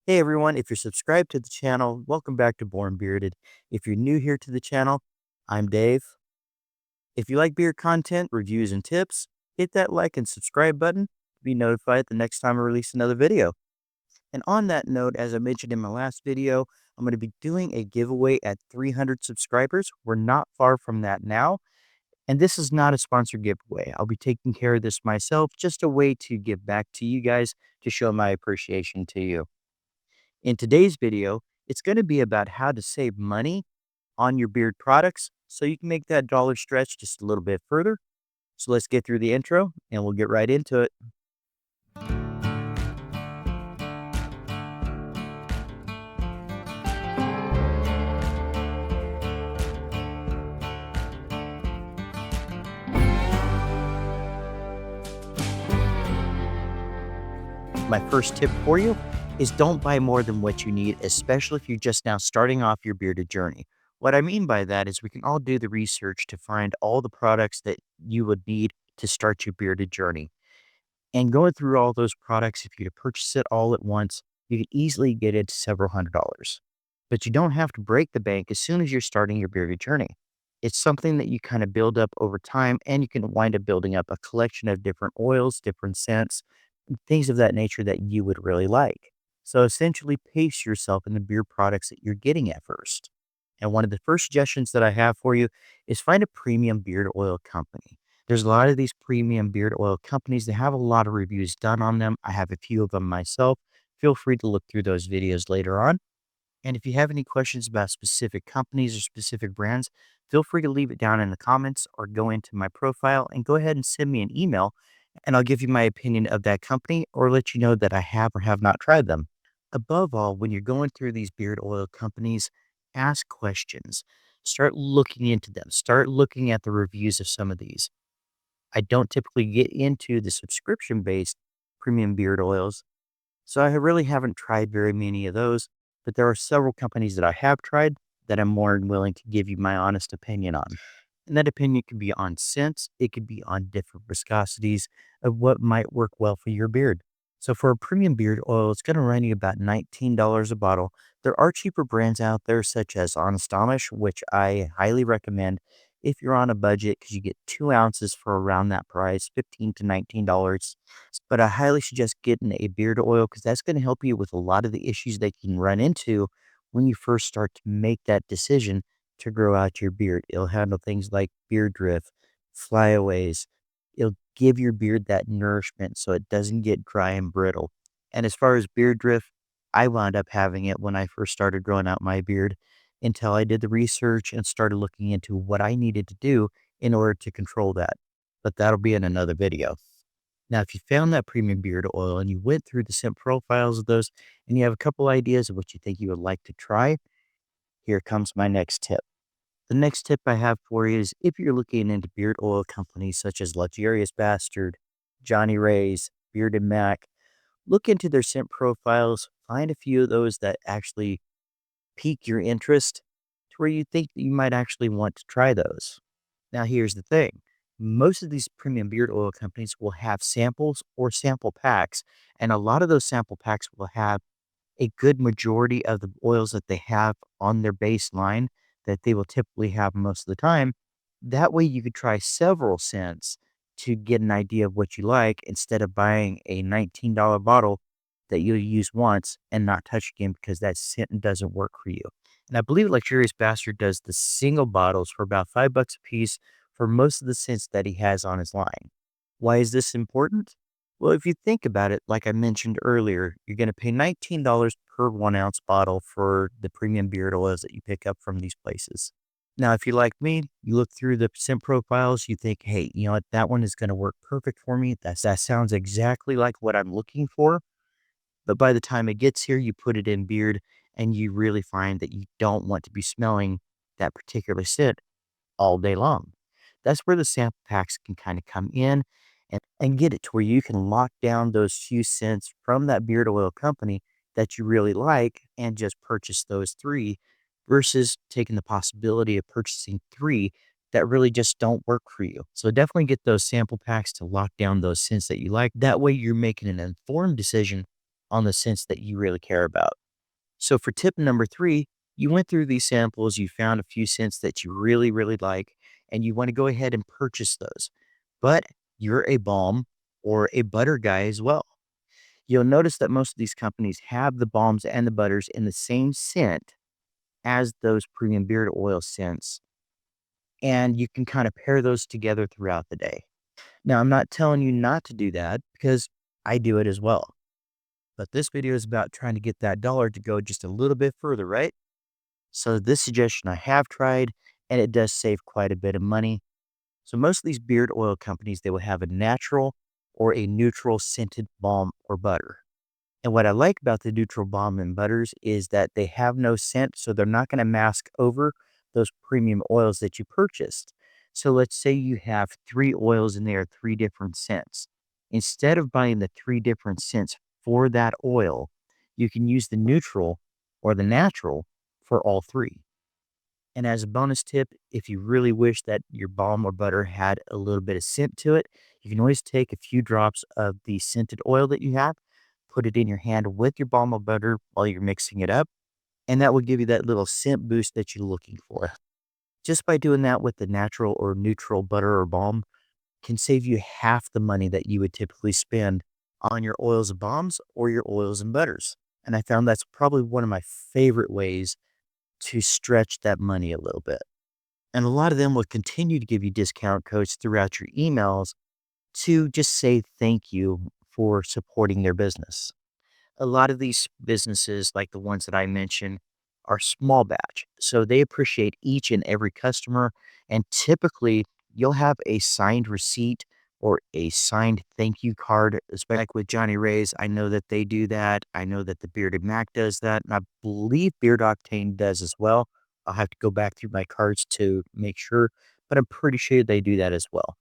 Hey everyone, if you're subscribed to the channel, welcome back to Born Bearded. If you're new here to the channel, I'm Dave. If you like beard content, reviews, and tips, hit that like and subscribe button to be notified the next time I release another video. And on that note, as I mentioned in my last video, I'm going to be doing a giveaway at 300 subscribers. We're not far from that now. And this is not a sponsored giveaway. I'll be taking care of this myself, just a way to give back to you guys to show my appreciation to you. In today's video, it's going to be about how to save money on your beard products so you can make that dollar stretch just a little bit further. So let's get through the intro and we'll get right into it. My first tip for you is don't buy more than what you need, especially if you're just now starting off your bearded journey. What I mean by that is we can all do the research to find all the products that you would need to start your bearded journey. And going through all those products, if you purchase it all at once, you could easily get it to several $100s. But you don't have to break the bank as soon as you're starting your bearded journey. It's something that you kind of build up over time, and you can wind up building up a collection of different oils, different scents, things of that nature that you would really like. So essentially, pace yourself in the beard products that you're getting at first. And one of the first suggestions that I have for you is find a premium beard oil company. There's a lot of these premium beard oil companies that have a lot of reviews done on them. I have a few of them myself. Feel free to look through those videos later on. And if you have any questions about specific companies or specific brands, feel free to leave it down in the comments or go into my profile and go ahead and send me an email and I'll give you my opinion of that company or let you know that I have or have not tried them. Above all, when you're going through these beard oil companies, ask questions. Start looking into them. Start looking at the reviews of some of these. I don't typically get into the subscription based premium beard oils, so I really haven't tried very many of those, but there are several companies that I have tried that I'm more than willing to give you my honest opinion on. And that opinion could be on scents, it could be on different viscosities of what might work well for your beard. So for a premium beard oil, it's going to run you about $19 a bottle. There are cheaper brands out there, such as Honest Amish, which I highly recommend if you're on a budget because you get 2 ounces for around that price, $15 to $19. But I highly suggest getting a beard oil because that's going to help you with a lot of the issues that you can run into when you first start to make that decision to grow out your beard. It'll handle things like beard drift, flyaways. It'll give your beard that nourishment so it doesn't get dry and brittle. And as far as beard drift, I wound up having it when I first started growing out my beard until I did the research and started looking into what I needed to do in order to control that. But that'll be in another video. Now, if you found that premium beard oil and you went through the scent profiles of those and you have a couple ideas of what you think you would like to try, here comes my next tip. The next tip I have for you is if you're looking into beard oil companies such as Luxurious Bastard, Johnny Ray's, Bearded Mac, look into their scent profiles, find a few of those that actually pique your interest to where you think that you might actually want to try those. Now, here's the thing. Most of these premium beard oil companies will have samples or sample packs, and a lot of those sample packs will have a good majority of the oils that they have on their baseline that they will typically have most of the time. That way you could try several scents to get an idea of what you like instead of buying a $19 bottle that you'll use once and not touch again because that scent doesn't work for you. And I believe Luxurious Bastard does the single bottles for about $5 a piece for most of the scents that he has on his line. Why is this important? Well, if you think about it, like I mentioned earlier, you're going to pay $19 per 1 ounce bottle for the premium beard oils that you pick up from these places. Now, if you like me, you look through the scent profiles, you think, hey, you know what, that one is going to work perfect for me. That sounds exactly like what I'm looking for. But by the time it gets here, you put it in beard and you really find that you don't want to be smelling that particular scent all day long. That's where the sample packs can kind of come in and get it to where you can lock down those few cents from that beard oil company that you really like and just purchase those three versus taking the possibility of purchasing three that really just don't work for you. So definitely get those sample packs to lock down those scents that you like. That way you're making an informed decision on the scents that you really care about. So for tip number 3, you went through these samples, you found a few scents that you really, really like, and you want to go ahead and purchase those. But you're a balm or a butter guy as well. You'll notice that most of these companies have the balms and the butters in the same scent as those premium beard oil scents, and you can kind of pair those together throughout the day. Now, I'm not telling you not to do that because I do it as well. But this video is about trying to get that dollar to go just a little bit further, right? So this suggestion I have tried, and it does save quite a bit of money. So most of these beard oil companies, they will have a natural or a neutral scented balm or butter. And what I like about the neutral balm and butters is that they have no scent, so they're not going to mask over those premium oils that you purchased. So let's say you have 3 oils in there, 3 different scents. Instead of buying the 3 different scents for that oil, you can use the neutral or the natural for all 3. And as a bonus tip, if you really wish that your balm or butter had a little bit of scent to it, you can always take a few drops of the scented oil that you have, put it in your hand with your balm or butter while you're mixing it up, and that will give you that little scent boost that you're looking for. Just by doing that with the natural or neutral butter or balm can save you half the money that you would typically spend on your oils and balms or your oils and butters. And I found that's probably one of my favorite ways to stretch that money a little bit. And a lot of them will continue to give you discount codes throughout your emails to just say thank you for supporting their business. A lot of these businesses, like the ones that I mentioned, are small batch. So they appreciate each and every customer. And typically, you'll have a signed receipt or a signed thank you card, especially like with Johnny Ray's. I know that they do that. I know that the Bearded Mac does that. And I believe Beard Octane does as well. I'll have to go back through my cards to make sure, but I'm pretty sure they do that as well.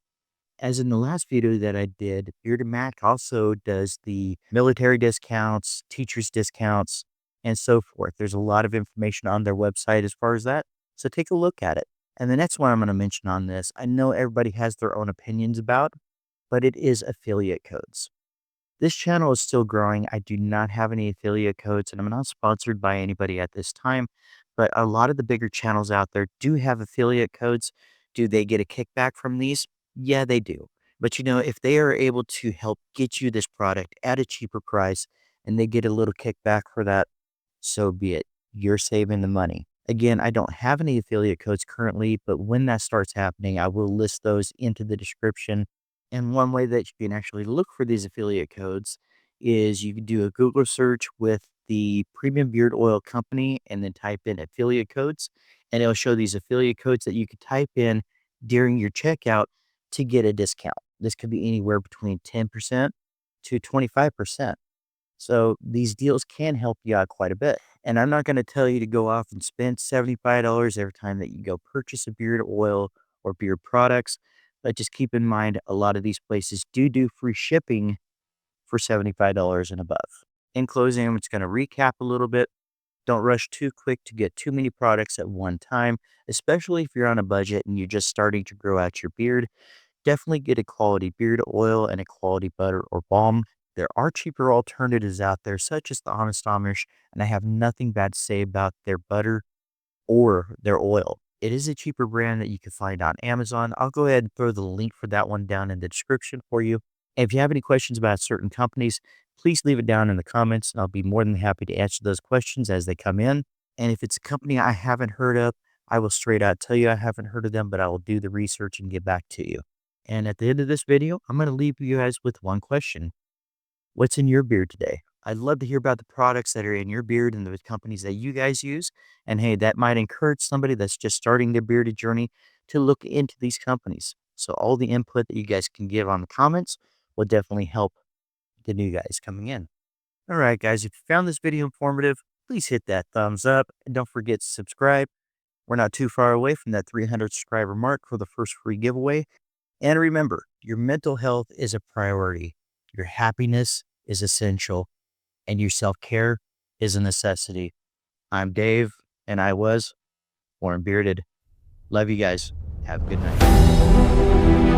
As in the last video that I did, Bearded Mac also does the military discounts, teachers discounts, and so forth. There's a lot of information on their website as far as that. So take a look at it. And the next one I'm going to mention on this, I know everybody has their own opinions about, but it is affiliate codes. This channel is still growing. I do not have any affiliate codes, and I'm not sponsored by anybody at this time. But a lot of the bigger channels out there do have affiliate codes. Do they get a kickback from these? Yeah, they do. But if they are able to help get you this product at a cheaper price and they get a little kickback for that, so be it. You're saving the money. Again, I don't have any affiliate codes currently, but when that starts happening, I will list those into the description. And one way that you can actually look for these affiliate codes is you can do a Google search with the Premium Beard Oil Company and then type in affiliate codes. And it'll show these affiliate codes that you could type in during your checkout to get a discount. This could be anywhere between 10% to 25%. So these deals can help you out quite a bit. And I'm not going to tell you to go off and spend $75 every time that you go purchase a beard oil or beard products. But just keep in mind, a lot of these places do free shipping for $75 and above. In closing, I'm just going to recap a little bit. Don't rush too quick to get too many products at one time, especially if you're on a budget and you're just starting to grow out your beard. Definitely get a quality beard oil and a quality butter or balm. There are cheaper alternatives out there, such as the Honest Amish, and I have nothing bad to say about their butter or their oil. It is a cheaper brand that you can find on Amazon. I'll go ahead and throw the link for that one down in the description for you. And if you have any questions about certain companies, please leave it down in the comments, and I'll be more than happy to answer those questions as they come in. And if it's a company I haven't heard of, I will straight out tell you I haven't heard of them, but I will do the research and get back to you. And at the end of this video, I'm going to leave you guys with one question. What's in your beard today? I'd love to hear about the products that are in your beard and the companies that you guys use. And hey, that might encourage somebody that's just starting their bearded journey to look into these companies. So all the input that you guys can give on the comments will definitely help the new guys coming in. All right, guys, if you found this video informative, please hit that thumbs up and don't forget to subscribe. We're not too far away from that 300 subscriber mark for the first free giveaway. And remember, your mental health is a priority. Your happiness is essential, and your self-care is a necessity. I'm Dave, and I was born bearded. Love you guys. Have a good night.